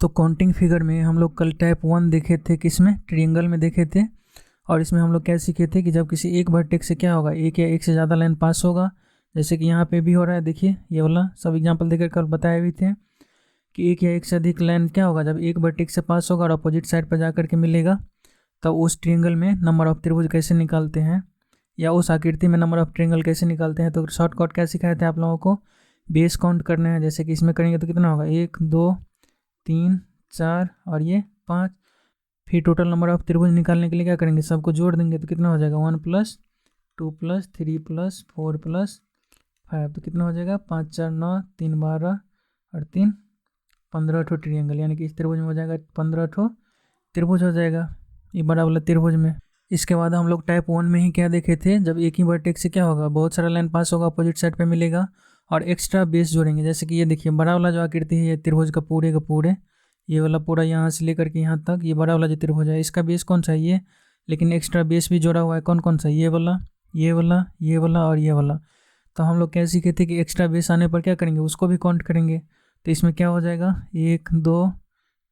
तो counting figure में हम लोग कल टाइप 1 देखे थे, किसमें, ट्रायंगल में देखे थे। और इसमें हम लोग क्या सीखे थे कि जब किसी एक वर्टेक्स से क्या होगा, एक या एक से ज़्यादा लाइन पास होगा, जैसे कि यहाँ पे भी हो रहा है। देखिए ये वाला सब एग्जांपल देकर कल बताए भी थे कि एक या एक से अधिक लाइन क्या होगा, जब एक वर्टेक्स से पास होगा और अपोजिट साइड पर जा करके मिलेगा, तब उस ट्रायंगल में नंबर ऑफ त्रिभुज कैसे निकालते हैं, या उस आकृति में नंबर ऑफ ट्रायंगल कैसे निकालते हैं। तो शॉर्टकट क्या सिखाए थे आप लोगों को, बेस काउंट करने हैं। जैसे कि इसमें करेंगे तो कितना होगा, 1 2 3 4 और ये 5। फिर टोटल नंबर ऑफ त्रिभुज निकालने के लिए क्या करेंगे, सबको जोड़ देंगे तो कितना हो जाएगा, 1 + 2 + 3 + 4 + 5, तो कितना हो जाएगा, 5 4 9 3 12 और 3 15 ठो ट्रायंगल, यानी कि इस त्रिभुज में हो जाएगा 15 ठो त्रिभुज हो जाएगा ये बड़ा वाला त्रिभुज में। इसके बाद हम लोग टाइप 1 में ही क्या देखे थे, जब एक ही वर्टेक्स से क्या होगा, बहुत सारा लाइन पास होगा, अपोजिट साइड पे मिलेगा और एक्स्ट्रा बेस जोड़ेंगे। जैसे कि ये देखिए बड़ा वाला जो आकृति है, ये त्रिभुज का पूरे ये वाला पूरा यहाँ से लेकर के यहाँ तक, ये बड़ा वाला जो त्रिभुज है इसका बेस कौन सा है, ये, लेकिन एक्स्ट्रा बेस भी जोड़ा हुआ है। कौन कौन सा, ये वाला, ये वाला, ये वाला और ये वाला। तो हम लोग क्या सीखे थे कि एक्स्ट्रा बेस आने पर क्या करेंगे, उसको भी काउंट करेंगे। तो इसमें क्या हो जाएगा, 1 2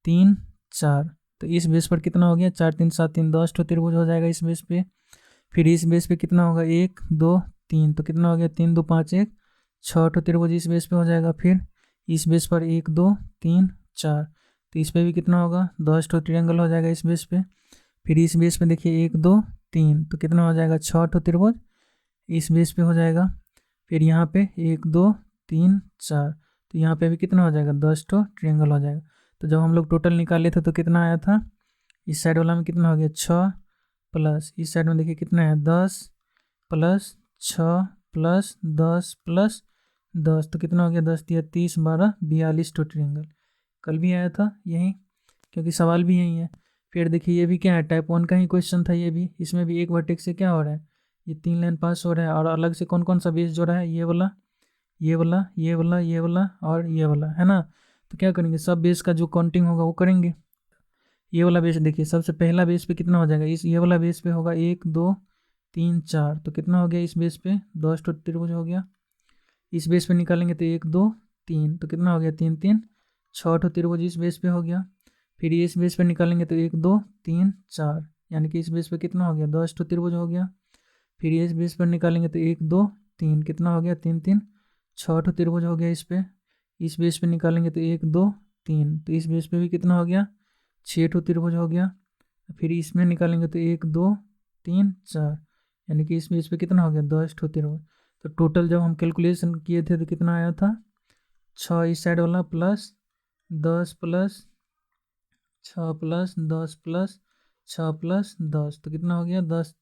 3 4, तो इस बेस पर कितना हो गया, 4 3 7 3 10 ठो त्रिभुज हो जाएगा इस बेस पे। फिर इस बेस पे कितना होगा, 1 2 3, तो कितना हो गया, 3 2 5 1 6 ठो त्रिभुज इस बेस पे हो जाएगा। फिर इस बेस पर 1 2 3 4, तो इस पे भी कितना होगा, 10 ठो ट्रायंगल हो जाएगा इस बेस पे। फिर इस बेस पे देखिए 1 2 3, तो कितना हो जाएगा, 6 ठो त्रिभुज इस बेस पे हो जाएगा। फिर यहाँ पे 1 2 3 4, तो यहाँ पे भी कितना हो जाएगा, 10 ठो ट्रायंगल हो जाएगा। तो जब हम लोग टोटल निकाले थे तो कितना आया था, इस साइड वाला में कितना हो गया, 6 प्लस इस साइड में देखिए कितना है, 10 प्लस 6 प्लस 10 प्लस 10, तो कितना हो गया, 10 3 30 12 42 टो ट्रायंगल। कल भी आया था यही, क्योंकि सवाल भी यही है। फिर देखिए ये भी क्या है, टाइप 1 का ही क्वेश्चन था ये भी। इसमें भी एक वर्टेक्स से क्या हो रहा है, ये 3 लाइन पास हो रहा है और अलग से कौन कौन सा बेस जोड़ा है, ये वाला, ये वाला, ये वाला, ये वाला और ये वाला, है ना। तो क्या करेंगे, सब बेस का जो काउंटिंग होगा वो करेंगे। ये वाला बेस देखिए, सबसे पहला बेस पे कितना हो जाएगा, इस ये वाला बेस पे होगा 1 2 3 4, तो कितना हो गया इस बेस पे, 10 ठो त्रिभुज हो गया। इस बेस पे निकालेंगे तो 1 2 3, तो कितना हो गया, 3 3 6 ठो त्रिभुज इस बेस पे हो गया। फिर इस बेस पे निकालेंगे तो 1 2 3 4, यानी कि इस बेस पे कितना हो गया, 10 ठो त्रिभुज हो गया। फिर इस बेस पर निकालेंगे तो 1 2 3, कितना हो गया, 3 3 6 ठो त्रिभुज हो गया इस पे। इस बेस पे निकालेंगे तो 1 2 3, तो इस बेस पे भी कितना हो गया, 6 ठो त्रिभुज हो गया। फिर इसमें निकालेंगे तो 1 2 3 4, यानी कि इस बेस पे कितना हो गया, 10 ठो त्रिभुज। तो टोटल जब हम कैलकुलेशन किए थे तो कितना आया था, 6 इस साइड वाला plus 10 plus 6 plus 10 plus 6 plus 10, तो कितना हो गया, 10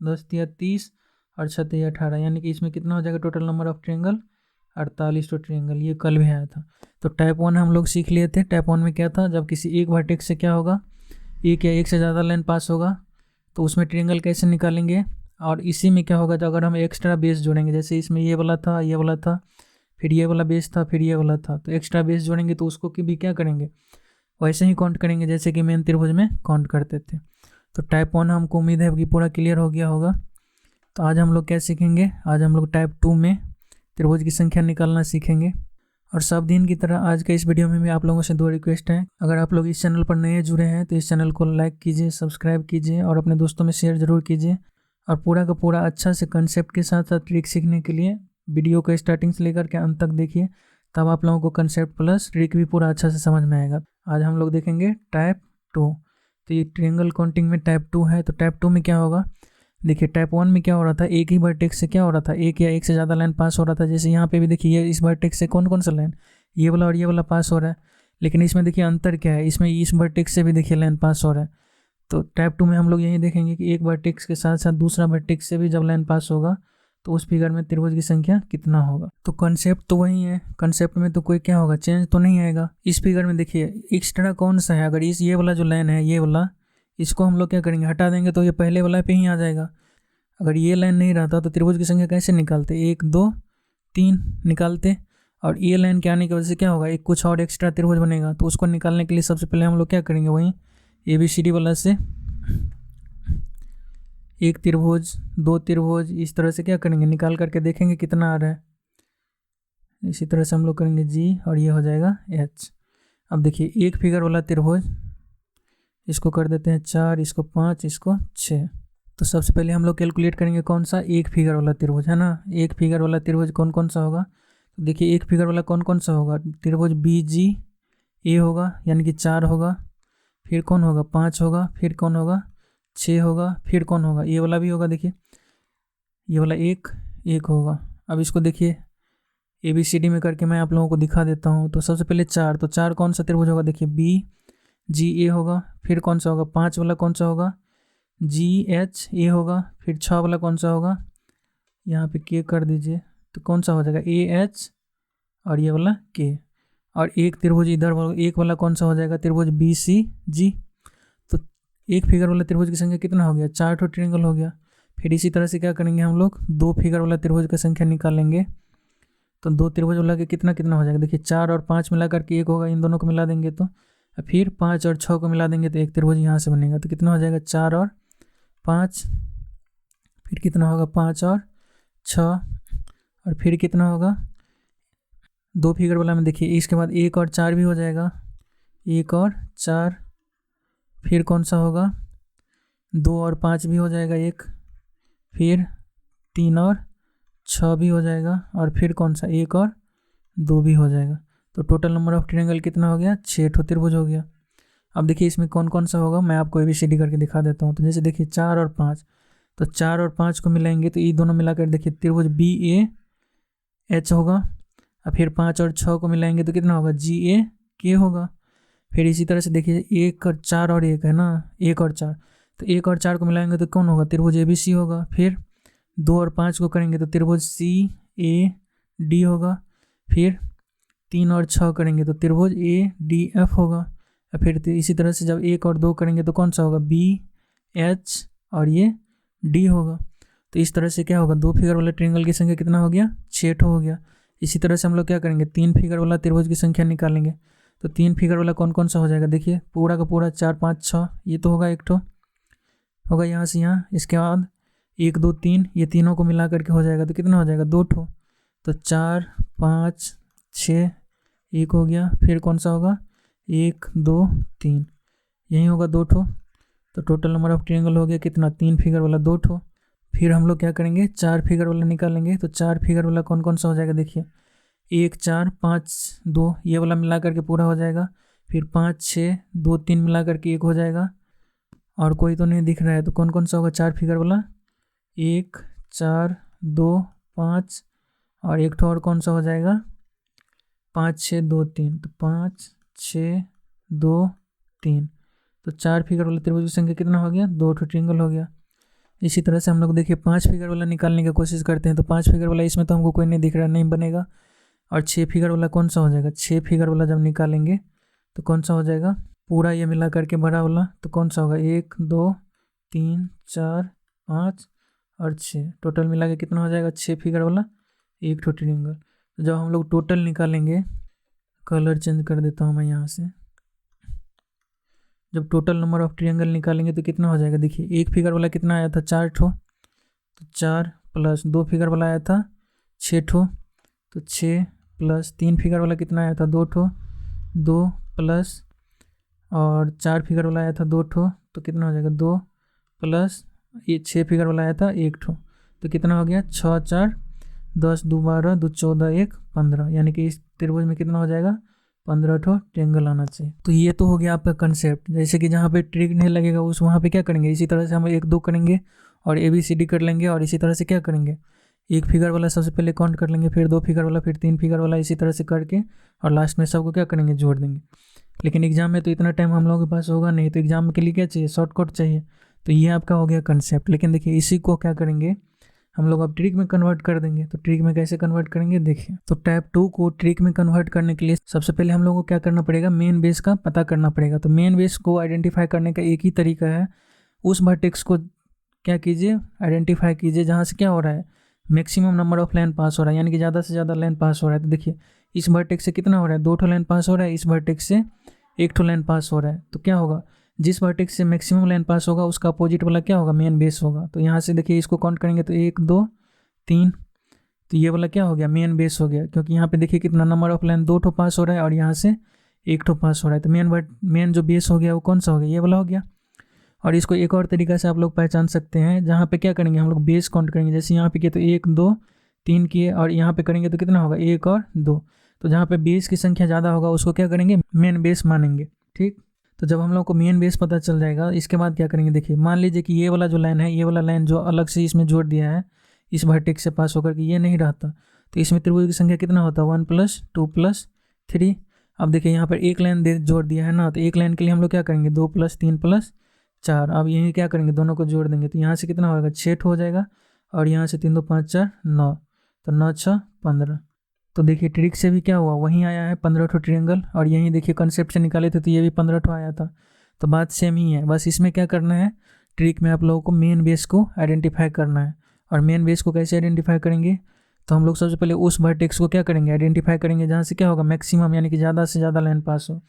10 3 30 और 6 3 18, यानी कि इसमें कितना हो जाएगा total number of triangle, 48 to triangle. ये कल भी आया था। तो टाइप 1 हम लोग सीख लिए थे। टाइप 1 में क्या था, जब किसी एक वर्टेक्स से क्या होगा, एक या एक से ज़्यादा लाइन पास होगा, तो उसमें ट्रायंगल कैसे निकालेंगे। और इसी में क्या होगा, जो अगर हम एक्स्ट्रा बेस जोड़ेंगे, जैसे इसमें ये वाला था, ये वाला था, फिर ये वाला बेस था, फिर ये वाला था, तो एक्स्ट्रा बेस जोड़ेंगे तो उसको भी क्या करेंगे, वैसे ही काउंट करेंगे जैसे कि मेन त्रिभुज में काउंट करते थे। तो टाइप 1 हमको उम्मीद है कि पूरा क्लियर हो गया होगा। तो आज हम लोग क्या सीखेंगे, आज हम लोग टाइप 2 में त्रिभुज की संख्या निकालना सीखेंगे। और सब दिन की तरह आज के इस वीडियो में भी आप लोगों से 2 रिक्वेस्ट है। अगर आप लोग इस चैनल पर नए जुड़े हैं तो इस चैनल को लाइक कीजिए, सब्सक्राइब कीजिए और अपने दोस्तों में शेयर ज़रूर कीजिए। और पूरा का पूरा अच्छा से कंसेप्ट के साथ साथ ट्रिक सीखने के लिए वीडियो को स्टार्टिंग से लेकर के अंत तक देखिए, तब आप लोगों को कंसेप्ट प्लस ट्रिक भी पूरा अच्छा से समझ में आएगा। आज हम लोग देखेंगे टाइप 2। तो ये ट्रायंगल काउंटिंग में टाइप 2 है। तो टाइप 2 में क्या होगा, देखिए टाइप 1 में क्या हो रहा था, एक ही वर्टेक्स से क्या हो रहा था, एक या एक से ज़्यादा लाइन पास हो रहा था। जैसे यहाँ पे भी देखिए इस वर्टेक्स से कौन कौन सा लाइन, ये वाला और ये वाला पास हो रहा है। लेकिन इसमें देखिए अंतर क्या है, इसमें इस वर्टेक्स से भी देखिए लाइन पास हो रहा है। तो टाइप 2 में हम लोग यही देखेंगे कि एक वर्टेक्स के साथ साथ दूसरा वर्टेक्स से भी जब लाइन पास होगा तो उस फिगर में त्रिभुज की संख्या कितना होगा। तो कंसेप्ट तो वही है, कंसेप्ट में तो कोई क्या होगा, चेंज तो नहीं आएगा। इस फिगर में देखिए एक्स्ट्रा कौन सा है, अगर ये वाला जो लाइन है, ये वाला, इसको हम लोग क्या करेंगे, हटा देंगे तो ये पहले वाला पे ही आ जाएगा। अगर ये लाइन नहीं रहता तो त्रिभुज की संख्या कैसे निकालते, 1 2 3 निकालते। और ये लाइन के आने की वजह से क्या होगा, एक कुछ और एक्स्ट्रा त्रिभुज बनेगा। तो उसको निकालने के लिए सबसे पहले हम लोग क्या करेंगे, वहीं ABCD वाला से एक त्रिभुज, 2 त्रिभुज, इस तरह से क्या करेंगे, निकाल करके देखेंगे कितना आ रहा है। इसी तरह से हम लोग करेंगे G और ये हो जाएगा H। अब देखिए एक फिगर वाला त्रिभुज, इसको कर देते हैं 4, इसको 5, इसको 6। तो सबसे पहले हम लोग कैलकुलेट करेंगे कौन सा, एक फिगर वाला त्रिभुज है ना। एक फिगर वाला त्रिभुज कौन कौन सा होगा, तो देखिए एक फिगर वाला कौन कौन सा होगा, त्रिभुज BGA होगा, यानी कि 4 होगा। फिर कौन होगा, 5 होगा। फिर कौन होगा, 6 होगा। फिर कौन होगा, ये वाला भी होगा, देखिए ये वाला एक होगा। अब इसको देखिए ABCD में करके मैं आप लोगों को दिखा देता हूँ। तो सबसे पहले 4, तो 4 कौन सा त्रिभुज होगा, देखिए BGA होगा। फिर कौन सा होगा, 5 वाला कौन सा होगा, GHA होगा। फिर 6 वाला कौन सा होगा, यहाँ पे K कर दीजिए, तो कौन सा हो जाएगा AH, और ये वाला K। और एक त्रिभुज इधर एक वाला कौन सा हो जाएगा, त्रिभुज BCG। तो एक फिगर वाला त्रिभुज की संख्या कितना हो गया, 4 ठो ट्रायंगल हो गया। फिर इसी तरह से क्या करेंगे हम लोग, दो फिगर वाला त्रिभुज की संख्या निकालेंगे। तो दो त्रिभुज वाला के कितना कितना हो जाएगा, देखिए 4 और 5 मिला करके एक होगा, इन दोनों को मिला देंगे तो फिर 5 और 6 को मिला देंगे तो एक त्रिभुज यहाँ से बनेगा। तो कितना हो जाएगा, 4 और 5। फिर कितना होगा, 5 और 6। और फिर कितना होगा, दो फिगर वाला में देखिए इसके बाद 1 और 4 भी हो जाएगा, 1 और 4। फिर कौन सा होगा, 2 और 5 भी हो जाएगा एक। फिर 3 और 6 भी हो जाएगा। और फिर कौन सा, 1 और 2 भी हो जाएगा। तो टोटल नंबर ऑफ ट्रायंगल कितना हो गया, 6 ठो त्रिभुज हो गया। अब देखिए इसमें कौन कौन सा होगा, मैं आपको ABCD करके दिखा देता हूँ। तो जैसे देखिए 4 और 5, तो 4 और 5 को मिलाएंगे तो ये दोनों मिलाकर देखिए त्रिभुज BAH होगा। और फिर 5 और 6 को मिलाएंगे तो कितना होगा, GAK होगा। फिर इसी तरह से देखिए 1 और 4 और 1 है ना, 1 और 4, तो 1 और 4 को मिलाएंगे तो कौन होगा, त्रिभुज ABC होगा। फिर 2 और 5 को करेंगे तो त्रिभुज CAD होगा। फिर 3 और 6 करेंगे तो त्रिभुज ADF होगा। और फिर इसी तरह से जब 1 और 2 करेंगे तो कौन सा होगा, BH और ये D होगा। तो इस तरह से क्या होगा, दो फिगर वाले ट्रायंगल की संख्या कितना हो गया, 6 ठो हो गया। इसी तरह से हम लोग क्या करेंगे, 3 फिगर वाला त्रिभुज की संख्या निकालेंगे। तो 3 फिगर वाला कौन कौन सा हो जाएगा, देखिए पूरा का पूरा 4 5 6, ये तो होगा एक ठो होगा यहाँ से यहाँ। इसके बाद 1 2 3, ये तीनों को मिला करके हो जाएगा तो कितना हो जाएगा, 2 ठो। तो 4 5 6, एक हो गया। फिर कौन सा होगा, 1 2 3, यही होगा 2 ठो। तो टोटल नंबर ऑफ ट्रायंगल हो गया कितना, 3 फिगर वाला 2 ठो। फिर हम लोग क्या करेंगे, 4 फिगर वाला निकालेंगे। तो 4 फिगर वाला कौन कौन सा हो जाएगा, देखिए 1 4 5 2, ये वाला मिला करके पूरा हो जाएगा। फिर 5 6 2 3 मिला करके 1 हो जाएगा। और कोई तो नहीं दिख रहा है, तो कौन कौन सा होगा 4 फिगर वाला, 1 4 2 5, और एक ठो और कौन सा हो जाएगा, 5 6 2 3, तो 5 6 2 3। तो 4 फिगर वाला त्रिभुज की संख्या कितना हो गया, 2 ठो ट्रायंगल हो गया। इसी तरह से हम लोग देखिए 5 फिगर वाला निकालने की कोशिश करते हैं। तो 5 फिगर वाला इसमें तो हमको कोई नहीं दिख रहा, नहीं बनेगा। और 6 फिगर वाला कौन सा हो जाएगा, 6 फिगर वाला जब निकालेंगे तो कौन सा हो जाएगा, पूरा ये मिला करके बड़ा वाला, तो कौन सा होगा, 1 2 3 4 5 और 6, टोटल मिला के कितना हो जाएगा, 6 फिगर वाला एक ठो ट्रायंगल। तो जब हम लोग टोटल निकालेंगे, कलर चेंज कर देता हूँ मैं यहाँ से, जब टोटल नंबर ऑफ ट्रायंगल निकालेंगे तो कितना हो जाएगा, देखिए एक फिगर वाला कितना आया था, 4 ठो, तो 4 प्लस 2 फिगर वाला आया था 6 ठो, तो 6 प्लस 3 फिगर वाला कितना आया था, 2 ठो, 2 प्लस और 4 फिगर वाला आया था 2 ठो, तो कितना हो जाएगा, 2 प्लस ये 6 फिगर वाला आया था 1 ठो, तो कितना हो गया, 6 4 10 2 12 2 14 1 15, यानी कि इस त्रिभुज में कितना हो जाएगा, 15 ठो ट्रायंगल आना चाहिए। तो ये तो हो गया आपका कंसेप्ट। जैसे कि जहाँ पे ट्रिक नहीं लगेगा उस वहाँ पे क्या करेंगे, इसी तरह से हम 1 2 करेंगे और ABCD कर लेंगे। और इसी तरह से क्या करेंगे, एक फिगर वाला सबसे पहले काउंट कर लेंगे, फिर 2 फिगर वाला, फिर 3 फिगर वाला, इसी तरह से करके और लास्ट में सबको क्या करेंगे, जोड़ देंगे। लेकिन एग्जाम में तो इतना टाइम हम लोगों के पास होगा नहीं, तो एग्जाम के लिए क्या चाहिए, शॉर्टकट चाहिए। तो ये आपका हो गया कंसेप्ट। लेकिन देखिए इसी को क्या करेंगे हम लोग, अब ट्रिक में कन्वर्ट कर देंगे। तो ट्रिक में कैसे कन्वर्ट करेंगे, देखिए तो टाइप 2 को ट्रिक में कन्वर्ट करने के लिए सबसे पहले हम लोगों को क्या करना पड़ेगा, मेन बेस का पता करना पड़ेगा। तो मेन बेस को आइडेंटिफाई करने का एक ही तरीका है, उस वर्टेक्स को क्या कीजिए, आइडेंटिफाई कीजिए जहाँ से क्या हो रहा है, मैक्सिमम नंबर ऑफ लाइन पास हो रहा है, यानी कि ज़्यादा से ज़्यादा लाइन पास हो रहा है। तो देखिए इस वर्टेक्स से कितना हो रहा है, 2 ठो लाइन पास हो रहा है, इस वर्टेक्स से 1 ठो लाइन पास हो रहा है। तो क्या होगा, जिस वर्टेक्स से मैक्सिमम लाइन पास होगा उसका अपोजिट वाला क्या होगा, मेन बेस होगा। तो यहाँ से देखिए इसको काउंट करेंगे तो 1 2 3, तो ये वाला क्या हो गया, मेन बेस हो गया। क्योंकि यहाँ पे देखिए कितना नंबर ऑफ लाइन 2 ठो पास हो रहा है और यहाँ से एक ठो पास हो रहा है। तो मेन जो बेस हो गया वो कौन सा हो गया, ये वाला हो गया। और इसको एक और तरीका से आप लोग पहचान सकते हैं, जहाँ पे क्या करेंगे हम लोग बेस काउंट करेंगे। जैसे यहाँ पे किए तो 1 2 3 किए, और यहाँ पे करेंगे तो कितना होगा 1 और 2। तो जहाँ पे बेस की संख्या ज़्यादा होगा उसको क्या करेंगे, मेन बेस मानेंगे। ठीक, तो जब हम लोग को मेन बेस पता चल जाएगा, इसके बाद क्या करेंगे, देखिए मान लीजिए कि ये वाला जो लाइन है, ये वाला लाइन जो अलग से इसमें जोड़ दिया है इस वर्टेक्स से पास होकर के, ये नहीं रहता, तो इसमें त्रिभुज की संख्या कितना होता है 1 + 2 + 3। अब देखिए यहाँ पर एक लाइन जोड़ दिया है ना, तो एक लाइन के लिए हम लोग क्या करेंगे 2 + 3 + 4। अब यही क्या करेंगे, दोनों को जोड़ देंगे, तो यहाँ से कितना होगा 6 हो जाएगा, और यहाँ से 3 2 5 4 9, तो 9 6 15। तो देखिए ट्रिक से भी क्या हुआ, वहीं आया है 15 ठो ट्रिएंगल, और यहीं देखिए कंसेप्ट से निकाले थे तो ये भी 15 ठो आया था। तो बात सेम ही है, बस इसमें क्या करना है, ट्रिक में आप लोगों को मेन बेस को आइडेंटिफाई करना है। और मेन बेस को कैसे आइडेंटिफाई करेंगे, तो हम लोग सबसे पहले उस वर्टेक्स को क्या करेंगे, आइडेंटिफाई करेंगे जहाँ से क्या होगा मैक्सिमम, यानी कि ज़्यादा से ज़्यादा लाइन पास हो।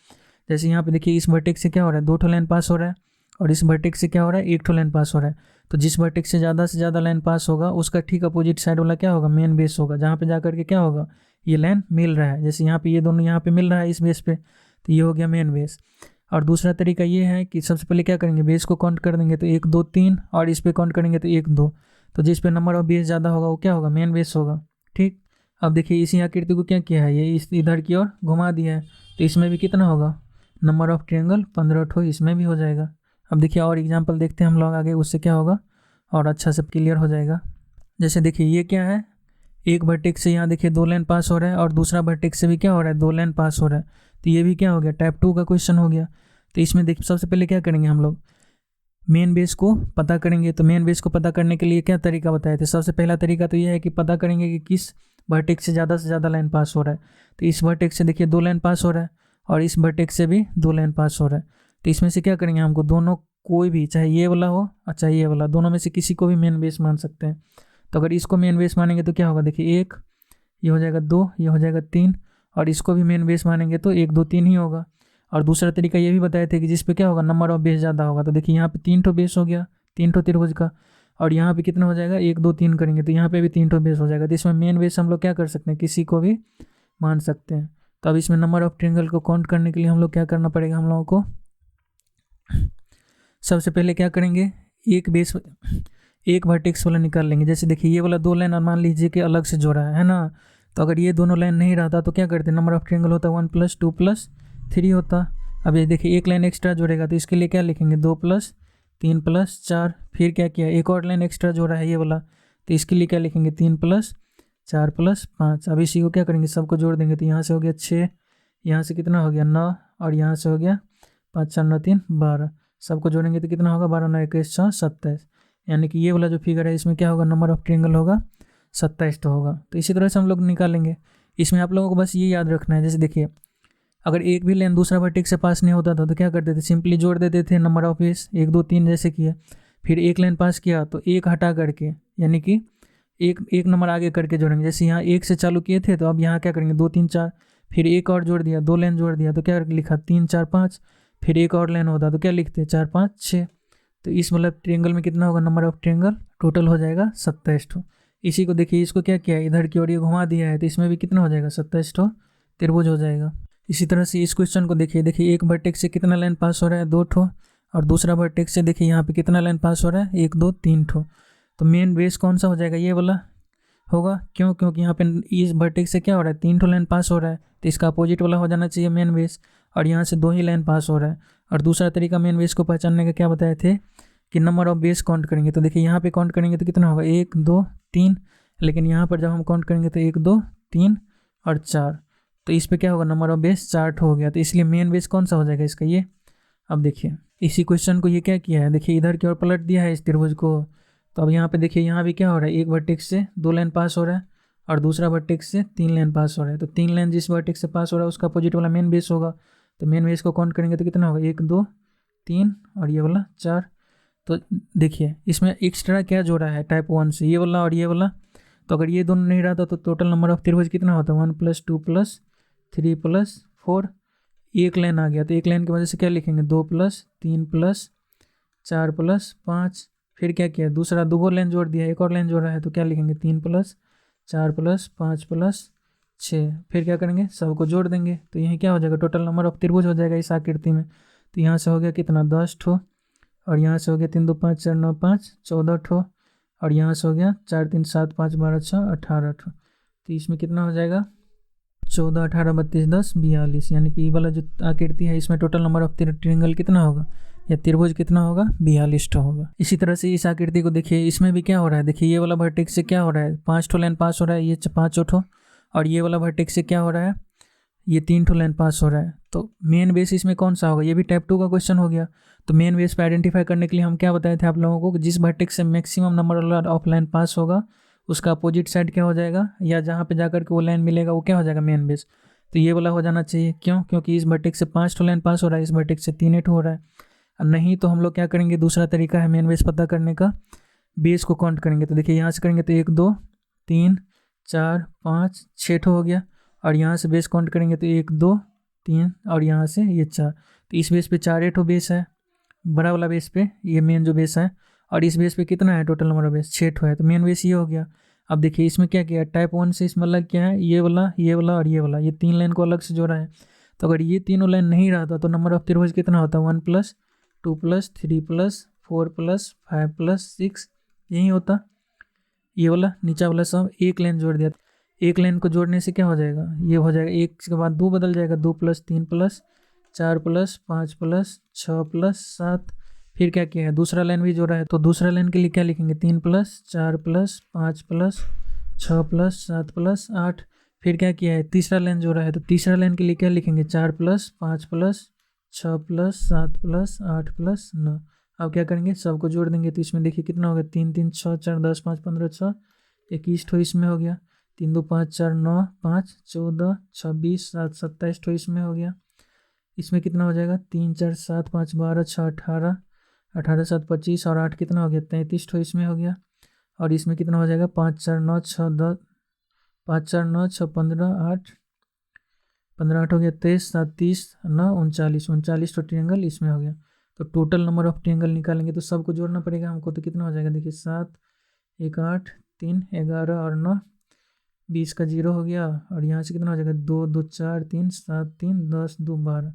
जैसे यहाँ पे देखिए इस वर्टेक्स से क्या हो रहा है 2 ठो लाइन पास हो रहा है, और इस वर्टेक्स से क्या हो रहा है 1 ठो लाइन पास हो रहा है। तो जिस वर्टेक्स से ज़्यादा लाइन पास होगा उसका ठीक अपोजिट साइड वाला क्या होगा, मेन बेस होगा, जहाँ पे जाकर के क्या होगा ये लाइन मिल रहा है। जैसे यहाँ पे ये दोनों यहाँ पे मिल रहा है इस बेस पे, तो ये हो गया मेन बेस। और दूसरा तरीका ये है कि सबसे पहले क्या करेंगे, बेस को काउंट कर देंगे, तो 1 2 3, और इस पे काउंट करेंगे तो 1 2। तो जिस पे नंबर ऑफ बेस ज़्यादा होगा वो क्या होगा, मेन बेस होगा। ठीक, अब देखिए इसी आकृति को क्या किया है, ये इस इधर की ओर घुमा दिया है, तो इसमें भी कितना होगा नंबर ऑफ ट्रायंगल 15 ठो, इसमें भी हो जाएगा। अब देखिए और एग्जांपल देखते हैं हम लोग आगे, उससे क्या होगा और अच्छा से क्लियर हो जाएगा। जैसे देखिए ये क्या है, एक वर्टेक्स से यहाँ देखिए 2 लाइन पास हो रहा है, और दूसरा वर्टेक्स से भी क्या हो रहा है 2 लाइन पास हो रहा है, तो ये भी क्या हो गया टाइप 2 का क्वेश्चन हो गया। तो इसमें देखिए सबसे पहले क्या करेंगे हम लोग, मेन बेस को पता करेंगे। तो मेन बेस को पता करने के लिए क्या तरीका बताए थे, सबसे पहला तरीका तो ये है कि पता करेंगे कि किस वर्टेक्स से ज़्यादा लाइन पास हो रहा है। तो इस वर्टेक्स से देखिए 2 लाइन पास हो रहा है, और इस वर्टेक्स से भी 2 लाइन पास हो रहा है। तो इसमें से क्या करेंगे, हमको दोनों कोई भी, चाहे ये वाला हो और चाहे ये वाला, दोनों में से किसी को भी मेन बेस मान सकते हैं। तो अगर इसको मेन बेस मानेंगे तो क्या होगा, देखिए 1, ये हो जाएगा 2, ये हो जाएगा 3, और इसको भी मेन बेस मानेंगे तो 1 2 3 ही होगा। और दूसरा तरीका ये भी बताए थे कि जिस पे क्या होगा नंबर ऑफ बेस ज़्यादा होगा। तो देखिए यहाँ पे 3 ठो बेस हो गया, 3 ठो त्रिभुज का, और यहाँ पे कितना हो जाएगा 1 2 3 करेंगे तो यहाँ पे भी 3 ठो बेस हो जाएगा। तो इसमें मेन बेस हम लोग क्या कर सकते हैं, किसी को भी मान सकते हैं। तो अब इसमें नंबर ऑफ ट्रायंगल को काउंट करने के लिए हम लोग क्या करना पड़ेगा, हम लोगों को सबसे पहले क्या करेंगे, एक वर्टेक्स वाला निकाल लेंगे। जैसे देखिए ये वाला 2 लाइन और मान लीजिए कि अलग से जोड़ा है ना, तो अगर ये दोनों लाइन नहीं रहता तो क्या करते, नंबर ऑफ ट्रायंगल होता 1 + 2 + 3 होता। अब ये देखिए एक लाइन एक्स्ट्रा जोड़ेगा तो इसके लिए क्या लिखेंगे 2 + 3 + 4। फिर क्या किया, एक और लाइन एक्स्ट्रा जोड़ा है ये वाला, तो इसके लिए क्या लिखेंगे 3 + 4 + 5। अब इसी को क्या करेंगे, सबको जोड़ देंगे, तो यहाँ से हो गया 6, यहाँ से कितना हो गया 9, और यहाँ से हो गया 5 4 9 3 12। सबको जोड़ेंगे तो कितना होगा 12 9 21 6 27, यानी कि ये वाला जो फिगर है इसमें क्या होगा नंबर ऑफ ट्रायंगल होगा 27 तो होगा। तो इसी तरह से हम लोग निकालेंगे। इसमें आप लोगों को बस ये याद रखना है, जैसे देखिए अगर एक भी लाइन दूसरा वर्टेक्स से पास नहीं होता था तो क्या करते थे, सिंपली जोड़ देते थे नंबर ऑफ बेस 1 2 3 जैसे किया। फिर एक लाइन पास किया तो एक हटा करके, यानी कि एक नंबर आगे करके जोड़ेंगे। जैसे यहाँ 1 से चालू किए थे तो अब यहाँ क्या करेंगे 2 3 4, फिर एक और जोड़ दिया, 2 लाइन जोड़ दिया तो क्या लिखा 3 4 5, फिर एक और लाइन होता तो क्या लिखते 4 5 6। तो इस मतलब ट्रायंगल में कितना होगा नंबर ऑफ ट्रायंगल, टोटल हो जाएगा 27 ठो। इसी को देखिए इसको क्या किया, इधर की ओर ये घुमा दिया है, तो इसमें भी कितना हो जाएगा 27 ठो त्रिभुज हो जाएगा। इसी तरह से इस क्वेश्चन को देखिए एक वर्टेक्स से कितना लाइन पास हो रहा है 2 ठो, और दूसरा वर्टेक्स से देखिए यहाँ पे कितना लाइन पास हो रहा है 1 2 3 ठो। तो मेन बेस कौन सा हो जाएगा, ये वाला होगा। क्यों, क्योंकि यहाँ पे इस वर्टेक्स से क्या हो रहा है 3 ठो लाइन पास हो रहा है, तो इसका अपोजिट वाला हो जाना चाहिए मेन बेस, और यहाँ से 2 ही लाइन पास हो रहा है। और दूसरा तरीका मेन बेस को पहचानने का क्या बताए थे कि नंबर ऑफ बेस काउंट करेंगे। तो देखिए यहाँ पे काउंट करेंगे तो कितना होगा 1 2 3, लेकिन यहाँ पर जब हम काउंट करेंगे तो 1 2 3 और 4, तो इस पे क्या होगा नंबर ऑफ बेस 4 हो गया। तो इसलिए मेन बेस कौन सा हो जाएगा इसका, ये। अब देखिए इसी क्वेश्चन को ये क्या किया है, देखिए इधर की ओर पलट दिया है इस त्रिभुज को। तो अब यहाँ पे देखिए यहाँ भी क्या हो रहा है, एक वर्टेक्स से 2 लाइन पास हो रहा है, और दूसरा वर्टेक्स से 3 लाइन पास हो रहा है। तो 3 लाइन जिस वर्टेक्स से पास हो रहा है उसका अपोजिट वाला मेन बेस होगा। तो मेन बेस को काउंट करेंगे तो कितना होगा 1 2 3 और ये वाला 4। तो देखिए इसमें एक्स्ट्रा क्या जोड़ा है टाइप 1 से, ये वाला और ये वाला। तो अगर ये दोनों नहीं रहता तो टोटल नंबर ऑफ त्रिभुज कितना होता है 1 + 2 + 3 + 4। एक लाइन आ गया तो एक लाइन की वजह से क्या लिखेंगे 2 + 3 + 4 + 5। फिर क्या किया, दूसरा 2 लाइन जोड़ दिया, एक और लाइन जोड़ा है तो क्या लिखेंगे 3 + 4 + 5 + 6। फिर क्या करेंगे, सबको जोड़ देंगे तो यही क्या हो जाएगा, टोटल नंबर ऑफ त्रिभुज हो जाएगा इस आकृति में। तो यहाँ से हो गया कितना, 10 ठो, और यहाँ से हो गया 3 2 5 4 9 5 14 ठो, और यहाँ से हो गया 4 3 7 5 12 6 18 ठो। तो इसमें कितना हो जाएगा, 14 18 32 10 42, यानी कि ये वाला जो आकृति है इसमें टोटल नंबर ऑफ ट्रायंगल कितना होगा या त्रिभुज कितना होगा, 42 ठो होगा। इसी तरह से इस आकृति को देखिए, इसमें भी क्या हो रहा है, देखिए ये वाला वर्टेक्स से क्या हो रहा है, 5 ठो लाइन पास हो रहा है, ये 5 ठो, और ये वाला वर्टेक्स से क्या हो रहा है, ये 3 ठो लाइन पास हो रहा है। तो मेन बेस इसमें कौन सा होगा, ये भी टाइप 2 का क्वेश्चन हो गया। तो मेन बेस पे आइडेंटिफाई करने के लिए हम क्या बताए थे आप लोगों को कि जिस वर्टेक्स से मैक्सिमम नंबर ऑफ लाइन पास होगा उसका अपोजिट साइड क्या हो जाएगा, या जहाँ पे जाकर के वो लाइन मिलेगा वो क्या हो जाएगा, मेन बेस। तो ये वाला हो जाना चाहिए, क्यों, क्योंकि इस वर्टेक्स से 5 ठो लाइन पास हो रहा है, इस वर्टेक्स से 3 ठो हो रहा है। नहीं तो हम लोग क्या करेंगे, दूसरा तरीका है मेन बेस पता करने का, बेस को काउंट करेंगे। तो देखिए यहाँ से करेंगे तो 1 2 3 4 5 6 ठो हो गया, और यहाँ से बेस काउंट करेंगे तो 1 2 3, और यहाँ से ये 4। तो इस बेस पे 4 ठो बेस है, बड़ा वाला बेस पे, ये मेन जो बेस है, और इस बेस पे कितना है टोटल नंबर ऑफ बेस, 6 ठो है। तो मेन बेस ये हो गया। अब देखिए इसमें क्या किया, टाइप 1 से इसमें अलग क्या है, ये वाला और ये वाला, ये 3 लाइन को अलग से जोड़ा है। तो अगर ये तीनों लाइन नहीं रहता तो नंबर ऑफ त्रिभुज कितना होता, 1 + 2 + 3 + 4 + 5 + 6 यही होता। ये वाला नीचा वाला सब एक लाइन जोड़ दिया, एक लाइन को जोड़ने से क्या हो जाएगा, ये हो जाएगा, एक के बाद 2 बदल जाएगा, 2 + 3 + 4 + 5 + 6 + 7। फिर क्या किया है, दूसरा लाइन भी जोड़ा है, तो दूसरा लाइन के लिए क्या लिखेंगे, 3 + 4 + 5 + 6 + 7 + 8। फिर क्या किया है, तीसरा लाइन जोड़ा है, तो तीसरा लाइन के लिए क्या लिखेंगे, 4 + 5 + 6 + 7 + 8 + 9। अब क्या करेंगे, सबको जोड़ देंगे, तो इसमें देखिए कितना हो गया, 3 3 6 4 10 5 15 6 21 ठो इसमें हो गया, 3 2 5 4 9 5 14 26 7 27 ठो इसमें हो गया। इसमें कितना हो जाएगा, 3 4 7 5 12 6 18 18 7 25, और 8 कितना हो गया, 33 ठो इसमें हो गया। और इसमें कितना हो जाएगा, 5 4 9 6 10 5 4 9 6 15 8 15 8 हो गया, 23 7 30 9 39 ठो ट्रायंगल इसमें हो गया। तो टोटल नंबर ऑफ ट्रायंगल निकालेंगे तो सबको जोड़ना पड़ेगा हमको, तो कितना हो जाएगा, देखिए 7 1 8 3 11 और 9 20 का 0 हो गया, और यहाँ से कितना हो जाएगा, 2 2 4 3 7 3 10 2 12,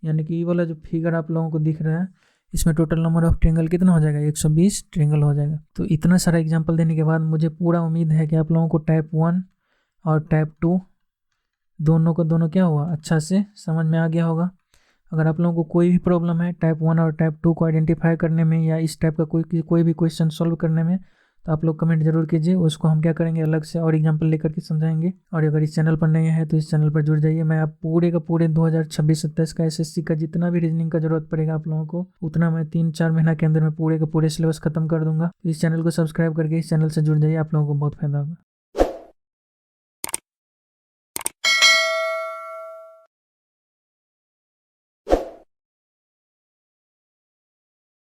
यानी कि ये वाला जो फिगर आप लोगों को दिख रहा है इसमें टोटल नंबर ऑफ ट्रायंगल कितना हो जाएगा, 120 ट्रायंगल हो जाएगा। तो इतना सारा एग्जाम्पल देने के बाद मुझे पूरा उम्मीद है कि आप लोगों को टाइप 1 और टाइप 2 दोनों को दोनों क्या हुआ, अच्छा से समझ में आ गया होगा। अगर आप लोगों को कोई भी प्रॉब्लम है टाइप 1 और टाइप 2 को आइडेंटिफाई करने में, या इस टाइप का कोई भी क्वेश्चन सॉल्व करने में, तो आप लोग कमेंट जरूर कीजिए, उसको हम क्या करेंगे, अलग से और एग्जांपल लेकर के समझाएंगे। और अगर इस चैनल पर नए हैं तो इस चैनल पर जुड़ जाइए। मैं आप पूरे का पूरे 2026-27 का एसएससी का जितना भी रीजनिंग का जरूरत पड़ेगा आप लोगों को, उतना मैं 3-4 महीना के अंदर में पूरे का पूरे सिलेबस खत्म कर दूंगा। इस चैनल को सब्सक्राइब करके इस चैनल से जुड़ जाइए, आप लोगों को बहुत फायदा होगा।